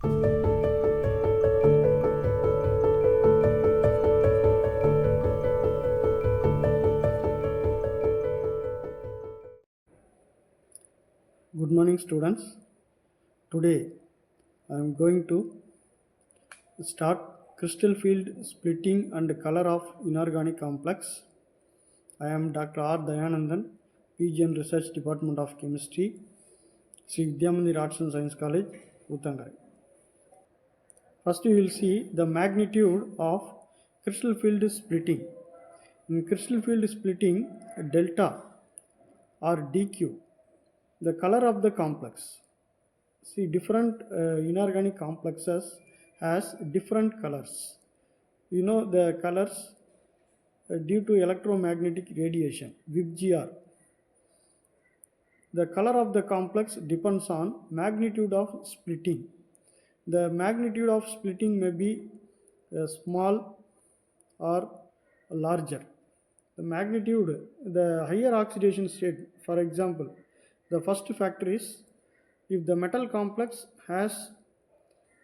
Good morning, students. Today I am going to start crystal field splitting and color of inorganic complex. I am Dr. R. Dayanandan, PG and Research Department of Chemistry, Sri Vidyamandir Arts and Science College, Uttangai. First we will see the magnitude of crystal field splitting. In crystal field splitting, delta or dq, the color of the complex. See, different inorganic complexes has different colors. You know the colors due to electromagnetic radiation, VIBGR. The color of the complex depends on magnitude of splitting. The magnitude of splitting may be small or larger. The magnitude, the higher oxidation state, for example, the first factor is if the metal complex has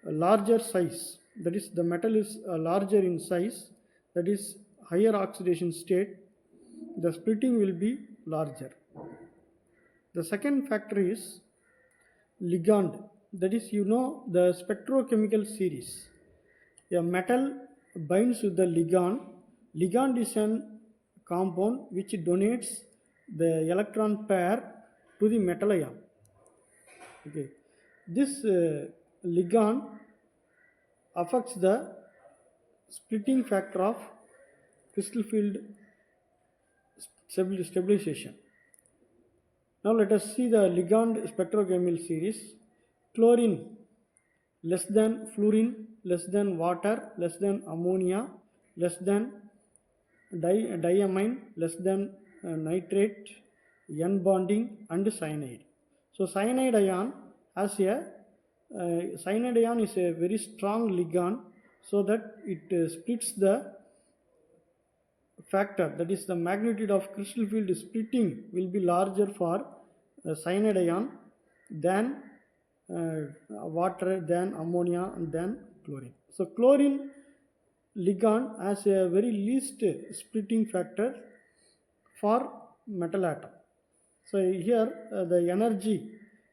a larger size, that is the metal is larger in size, that is higher oxidation state, the splitting will be larger. The second factor is ligand, that is the spectrochemical series. A metal binds with the ligand. Ligand is an compound which donates the electron pair to the metal ion. Okay. This ligand affects the splitting factor of crystal field stabilization. Now let us see the ligand spectrochemical series. Chlorine less than fluorine, less than water, less than ammonia, less than diamine, less than nitrate, N bonding and cyanide. So cyanide ion has a cyanide ion is a very strong ligand, so that it splits the factor, that is the magnitude of crystal field splitting will be larger for cyanide ion than water, than ammonia and than chlorine. So chlorine ligand has a very least splitting factor for metal atom. So here the energy,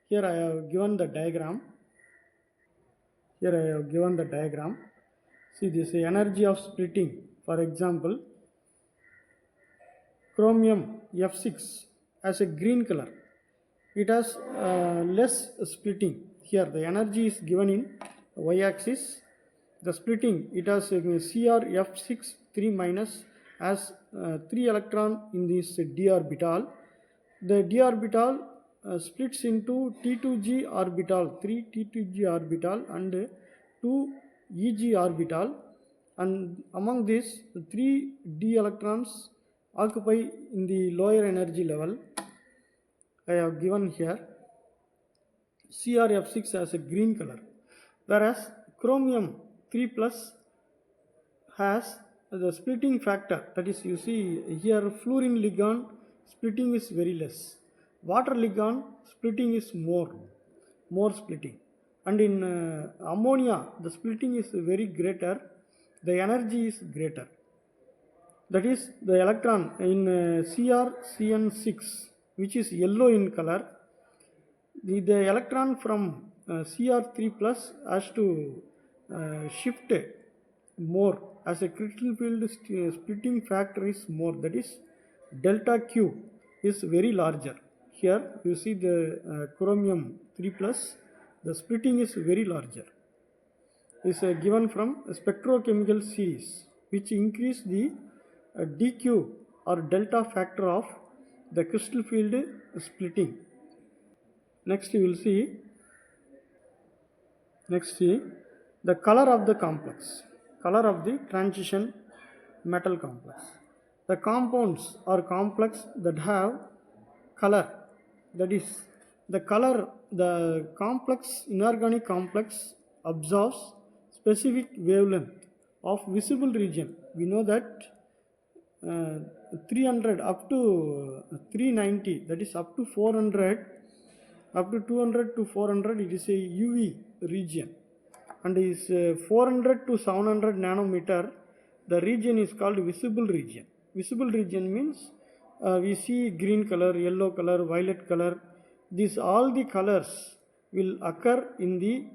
here I have given the diagram. See this energy of splitting. For example, chromium F6 has a green color. It has less splitting. Here the energy is given in y-axis. The splitting, it has CrF6 3 minus has 3 electron in this d orbital. The d orbital splits into T2g orbital, 3 T2g orbital and 2 Eg orbital, and among these 3 d electrons occupy in the lower energy level. I have given here CrF6 has a green color, whereas chromium 3 plus has the splitting factor, that is you see here fluorine ligand splitting is very less, water ligand splitting is more splitting, and in ammonia the splitting is very greater, the energy is greater, that is the electron in CrCN6 which is yellow in color, the electron from Cr3 plus has to shift more, as a crystal field splitting factor is more, that is delta Q is very larger. Here you see the chromium 3 plus, the splitting is very larger. Is given from a spectrochemical series which increase the dq or delta factor of the crystal field splitting. Next you will see the color of the complex, color of the transition metal complex. The compounds or complex that have color, that is the color, the complex inorganic complex absorbs specific wavelength of visible region. We know that 300 up to 390, that is up to 400, up to 200 to 400, it is a UV region. and is 400 to 700 nanometer, the region is called visible region. Visible region means we see green color, yellow color, violet color. These all the colors will occur in the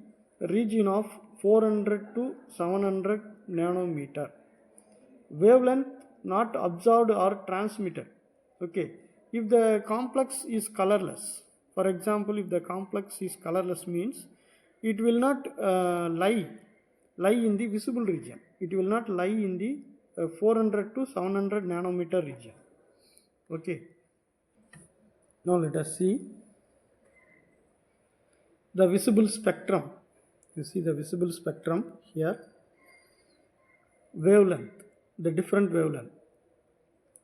region of 400 to 700 nanometer. Wavelength not absorbed or transmitted. Okay, if the complex is colorless, for example, if the complex is colorless means it will not lie in the visible region. It will not lie in the 400 to 700 nanometer region. Okay, now let us see the visible spectrum. You see the visible spectrum here. Wavelength, the different wavelength,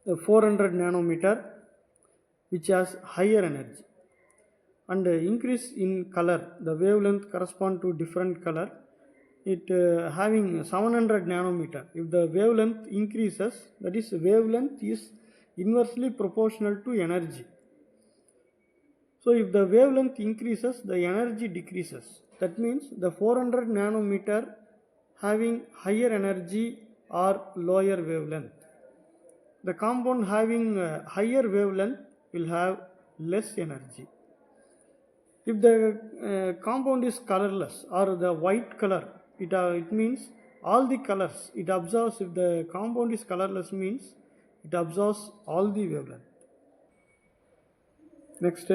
the 400 nanometer, which has higher energy, and increase in color, the wavelength correspond to different color. It having 700 nanometer, if the wavelength increases, that is wavelength is inversely proportional to energy. So if the wavelength increases, the energy decreases. That means the 400 nanometer having higher energy or lower wavelength. The compound having higher wavelength will have less energy. If the compound is colorless or the white color, it means all the colors it absorbs. If the compound is colorless means it absorbs all the wavelength. Next,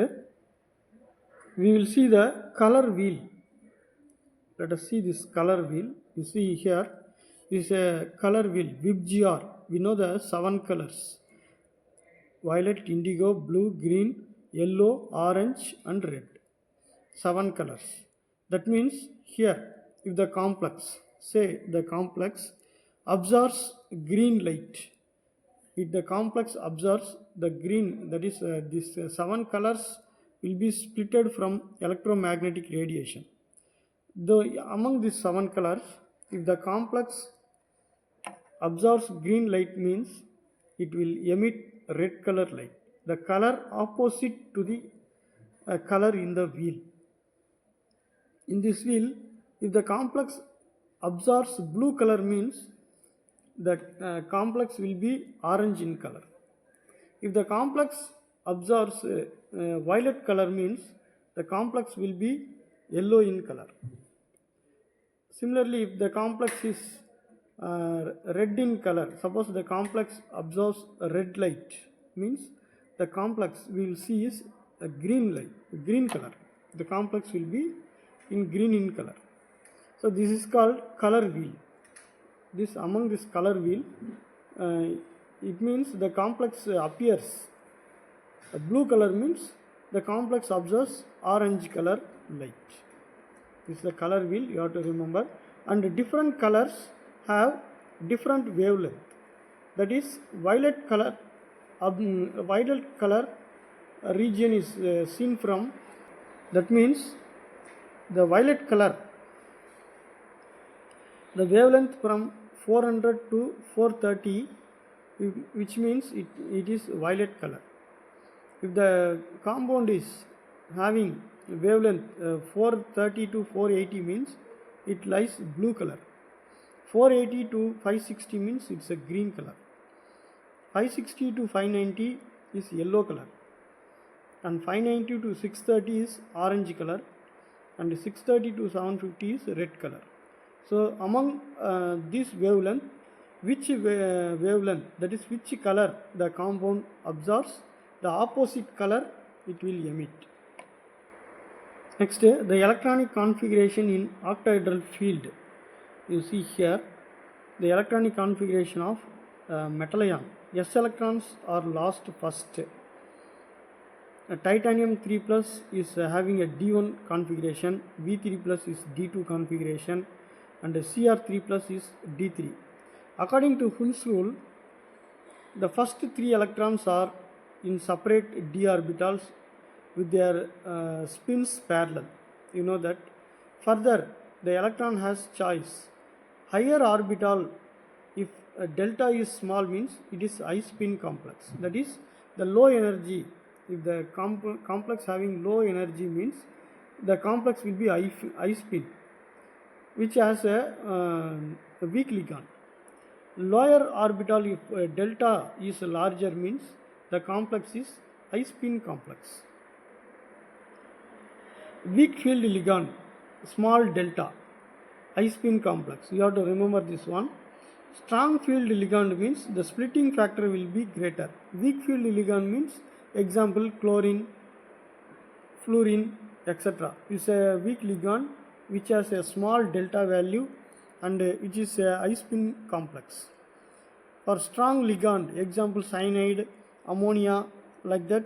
we will see the color wheel. Let us see this color wheel. You see here is a color wheel, WIBGR. We know the 7 colors: violet, indigo, blue, green, yellow, orange and red. 7 colors. That means here, if the complex, say the complex absorbs green light, if the complex absorbs the green, that is these 7 colors will be splitted from electromagnetic radiation. Though among these 7 colors, if the complex absorbs green light means it will emit red color light, the color opposite to the color in the wheel. In this wheel, if the complex absorbs blue color means that complex will be orange in color. If the complex absorbs violet color means the complex will be yellow in color. Similarly, if the complex is red in color, suppose the complex absorbs red light means the complex we will see is a green light, green color. The complex will be in green in color. So this is called color wheel. This among this color wheel, it means the complex appears blue color means the complex absorbs orange color light. This is the color wheel, you have to remember. And different colors have different wavelength. That is violet color region is seen from, that means the violet color, the wavelength from 400 to 430, which means it is violet color. If the compound is having wavelength 430 to 480 means it lies blue color. 480 to 560 means it's a green color. 560 to 590 is yellow color, and 590 to 630 is orange color, and 630 to 750 is red color. So among this wavelength, which wavelength, that is which color the compound absorbs, the opposite color it will emit. Next, the electronic configuration in octahedral field. You see here the electronic configuration of metal ion. S electrons are lost first. Titanium 3 plus is having a D1 configuration, V3 plus is D2 configuration, and Cr3 plus is D3. According to Hund's rule, the first 3 electrons are in separate d orbitals with their spins parallel. You know that. Further, the electron has choice. Higher orbital, if delta is small means it is I spin complex. That is the low energy. If the complex having low energy means the complex will be I spin. which has a weak ligand. Lower orbital, if delta is larger, means the complex is high spin complex. Weak field ligand, small delta, high spin complex. You have to remember this one. Strong field ligand means the splitting factor will be greater. Weak field ligand means, example, chlorine, fluorine, etc. is a weak ligand which has a small delta value and which is a high spin complex. For strong ligand, example, cyanide, ammonia, like that,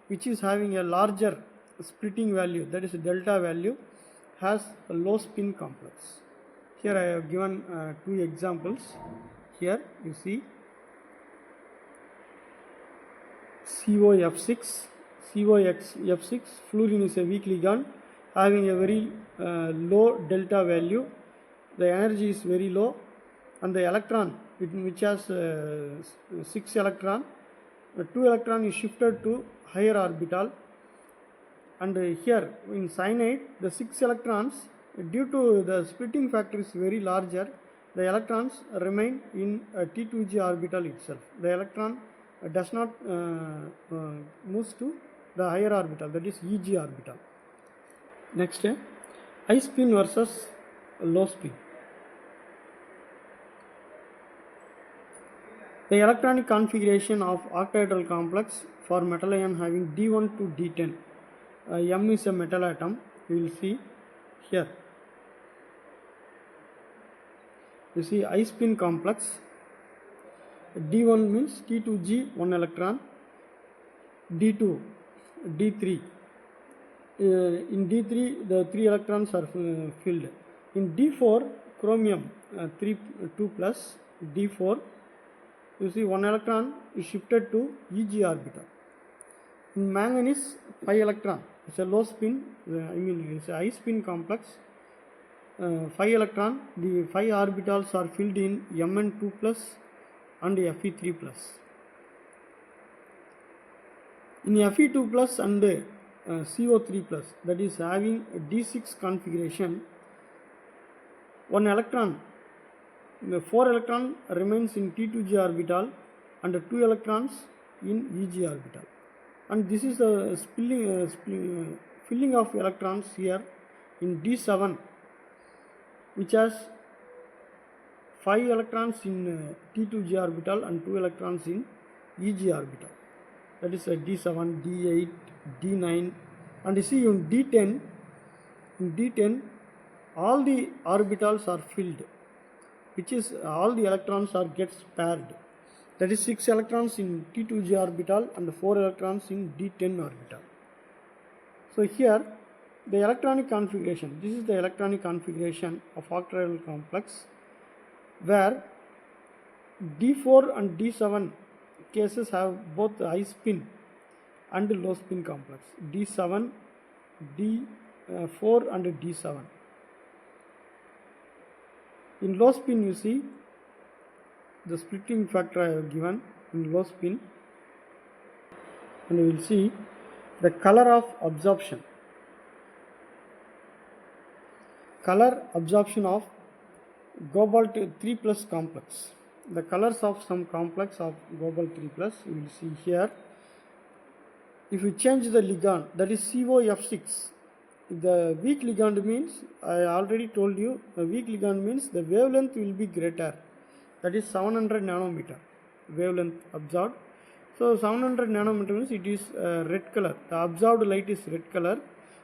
which is having a larger splitting value, that is delta value, has a low spin complex. Here I have given two examples. Here you see COF6, COXF6, fluorine is a weak ligand having a very low delta value. The energy is very low, and the electron, which has 6 electron, 2 electron is shifted to higher orbital, and here in cyanide the 6 electrons, due to the splitting factor is very larger, the electrons remain in T2G orbital itself. The electron does not moves to the higher orbital, that is EG orbital. Next, high spin versus low spin. The electronic configuration of octahedral complex for metal ion having D1 to D10. M is a metal atom. You will see here. You see high spin complex. D1 means T2G 1 electron. D2, D3. In D3 the 3 electrons are filled. In D4 chromium 2 plus D4. You see 1 electron is shifted to EG orbital. In manganese 5 electron, it's a low spin, it's a high spin complex. 5 electron, the 5 orbitals are filled in Mn2 plus and Fe3 plus. In Fe2 plus and CO3 plus, that is having a D6 configuration, 1 electron, the 4 electron remains in T2G orbital and 2 electrons in EG orbital. And this is the filling of electrons here in D7, which has 5 electrons in T2G orbital and 2 electrons in EG orbital. That is a D7, D8, D9, and you see in D10 all the orbitals are filled, which is all the electrons are gets paired. That is 6 electrons in T2G orbital and 4 electrons in D10 orbital. So here the electronic configuration, this is the electronic configuration of octahedral complex, where D4 and D7 cases have both high spin and low spin complex. D7, D4 and D7. In low spin you see the splitting factor I have given in low spin, and you will see the color of absorption. Color absorption of cobalt 3 plus complex. The colors of some complex of cobalt 3 plus you will see here. If you change the ligand, that is COF6, the weak ligand means, I already told you, the weak ligand means the wavelength will be greater, that is 700 nanometer wavelength absorbed. So 700 nanometer means it is red color, the absorbed light is red color,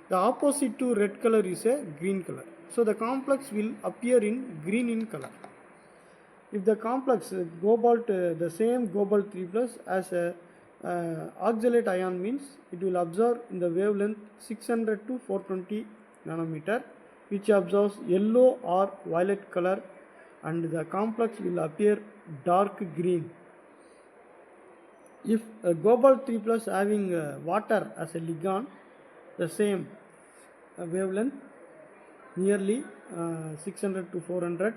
the opposite to red color is a green color. So the complex will appear in green in color. If the complex cobalt, the same cobalt 3 plus as a oxalate ion means it will absorb in the wavelength 600 to 420 nanometer, which absorbs yellow or violet color, and the complex will appear dark green. If cobalt 3 plus having water as a ligand, the same wavelength nearly 600 to 400,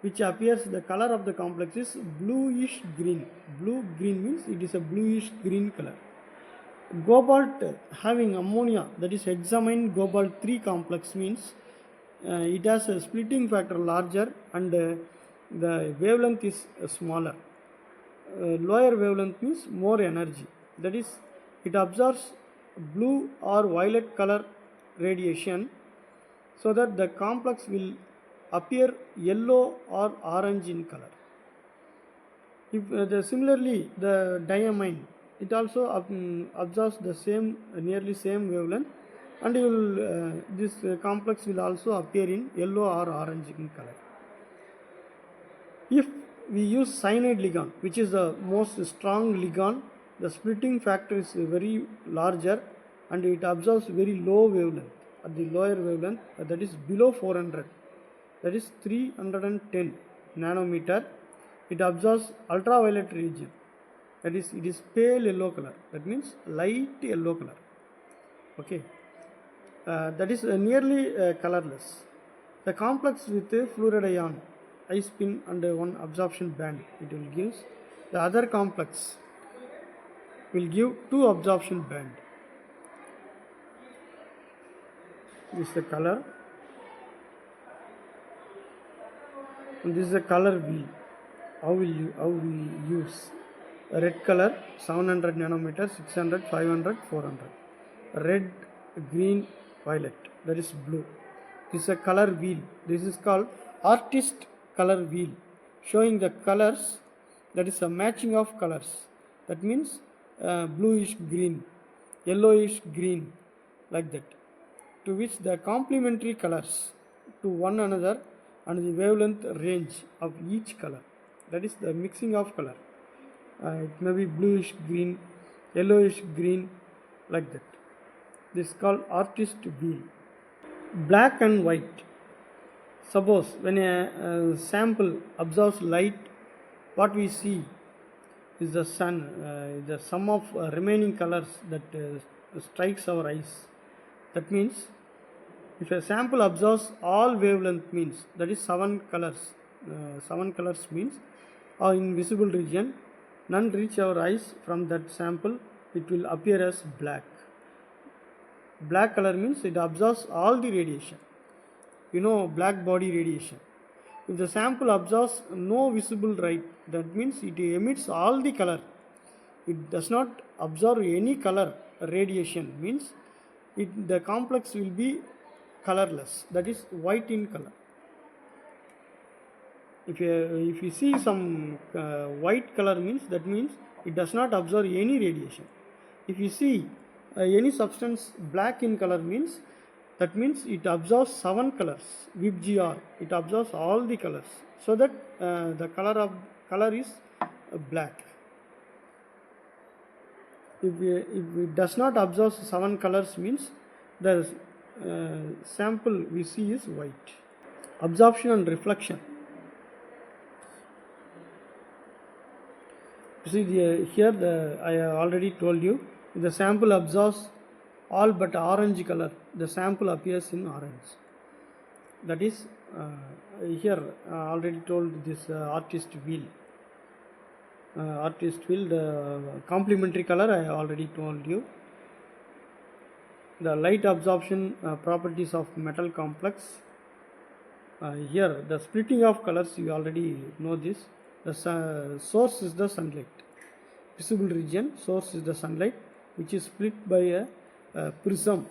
which appears, the color of the complex is bluish green. Blue green means it is a bluish green color. Cobalt having ammonia, that is hexamine cobalt 3 complex means it has a splitting factor larger and the wavelength is smaller. Lower wavelength means more energy. That is, it absorbs blue or violet color radiation so that the complex will appear yellow or orange in color. If similarly the diamine, it also absorbs the same nearly same wavelength, and this complex will also appear in yellow or orange in color. If we use cyanide ligand, which is the most strong ligand, the splitting factor is very larger and it absorbs very low wavelength. At the lower wavelength, that is below 400, that is 310 nanometer, it absorbs ultraviolet region, that is it is pale yellow color, that means light yellow color. Okay, that is nearly colorless. The complex with a fluoride ion, I spin and one absorption band, it will give. The other complex will give two absorption band. This is the color, and this is the color wheel. How we use red color 700 nanometer, 600, 500, 400. Red, green, violet, that is blue. This is a color wheel. This is called artist color wheel, showing the colors, that is a matching of colors. That means bluish green, yellowish green, like that, to which the complementary colors to one another and the wavelength range of each color. That is the mixing of color. It may be bluish green, yellowish green, like that. This is called artist wheel. Black and white. Suppose when a sample absorbs light, what we see is the sun, the sum of remaining colors that strikes our eyes. That means if a sample absorbs all wavelength means, that is 7 colors. 7 colors means in visible region, none reach our eyes from that sample, it will appear as black. Black color means it absorbs all the radiation. You know, black body radiation. If the sample absorbs no visible light, that means it emits all the color. It does not absorb any color radiation, means the complex will be colorless, that is white in color. If you see some white color means, that means it does not absorb any radiation. If you see any substance black in color means, that means it absorbs 7 colors, VIBGR, it absorbs all the colors, so that the color is black. If it does not absorb 7 colors means the sample we see is white. Absorption and reflection. You see here I have already told you, if the sample absorbs all but orange color, the sample appears in orange. That is here already told this artist wheel. The complementary color I already told you. The light absorption properties of metal complex. Here the splitting of colors, you already know this. The source is the sunlight. Visible region, source is the sunlight, which is split by a prism,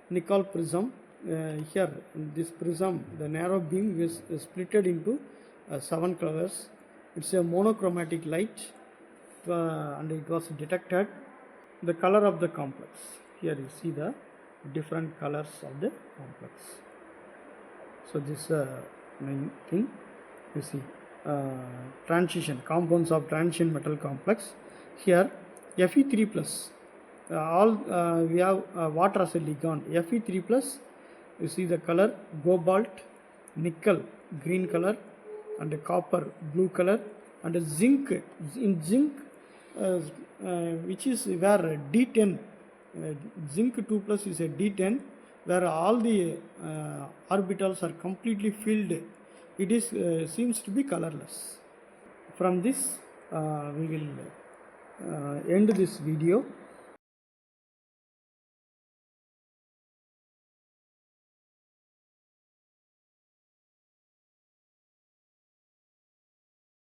nickel prism. Here in this prism, the narrow beam is splitted into 7 colors. It's a monochromatic light, and it was detected the color of the complex. Here you see the different colors of the complex. So this main thing you see. Transition, compounds of transition metal complex. Here Fe3 plus, we have water as a ligand. Fe3 plus, you see the color cobalt, nickel green color, and copper blue color, and zinc. In zinc, which is where D10, zinc 2 plus is a D10, where all the orbitals are completely filled. It is seems to be colorless. From this we will end this video.